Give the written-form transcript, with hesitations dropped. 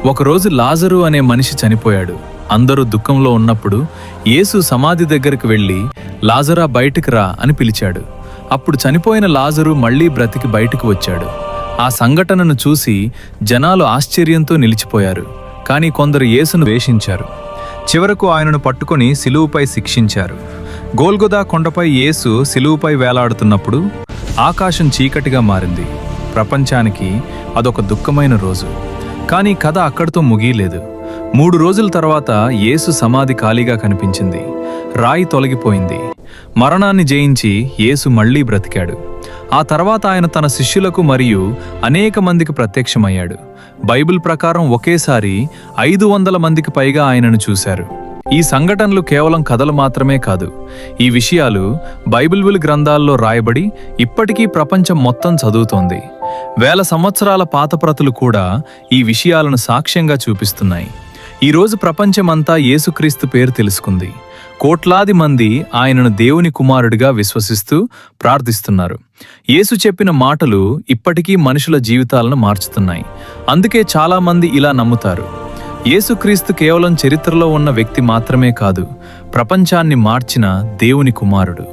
ఒకరోజు లాజరు అనే మనిషి చనిపోయాడు. అందరూ దుఃఖంలో ఉన్నప్పుడు యేసు సమాధి దగ్గరికి వెళ్ళి, లాజరా బయటికి రా అని పిలిచాడు. అప్పుడు చనిపోయిన లాజరు మళ్లీ బ్రతికి బయటకు వచ్చాడు. ఆ సంఘటనను చూసి జనాలు ఆశ్చర్యంతో నిలిచిపోయారు. కానీ కొందరు యేసును ద్వేషించారు. చివరకు ఆయనను పట్టుకొని సిలువుపై శిక్షించారు. గోల్గొదా కొండపై యేసు సిలువుపై వేలాడుతున్నప్పుడు ఆకాశం చీకటిగా మారింది. ప్రపంచానికి అదొక దుఃఖమైన రోజు. కానీ కథ అక్కడితో ముగియలేదు. 3 రోజుల తర్వాత యేసు సమాధి ఖాళీగా కనిపించింది. రాయి తొలగిపోయింది. మరణాన్ని జయించి యేసు మళ్లీ బ్రతికాడు. ఆ తర్వాత ఆయన తన శిష్యులకు మరియు అనేక మందికి ప్రత్యక్షమయ్యాడు. బైబిల్ ప్రకారం ఒకేసారి 500 మందికి పైగా ఆయనను చూశారు. ఈ సంఘటనలు కేవలం కథలు మాత్రమే కాదు. ఈ విషయాలు బైబిల్ గ్రంథాల్లో రాయబడి ఇప్పటికీ ప్రపంచం మొత్తం చదువుతోంది. 1000 సంవత్సరాల పాత ప్రతులు కూడా ఈ విషయాలను సాక్ష్యంగా చూపిస్తున్నాయి. ఈరోజు ప్రపంచమంతా యేసుక్రీస్తు పేరు తెలుసుకుంది. కోట్లాది మంది ఆయనను దేవుని కుమారుడిగా విశ్వసిస్తూ ప్రార్థిస్తున్నారు. యేసు చెప్పిన మాటలు ఇప్పటికీ మనుషుల జీవితాలను మార్చుతున్నాయి. అందుకే చాలా మంది ఇలా నమ్ముతారు: యేసుక్రీస్తు కేవలం చరిత్రలో ఉన్న వ్యక్తి మాత్రమే కాదు, ప్రపంచాన్ని మార్చిన దేవుని కుమారుడు.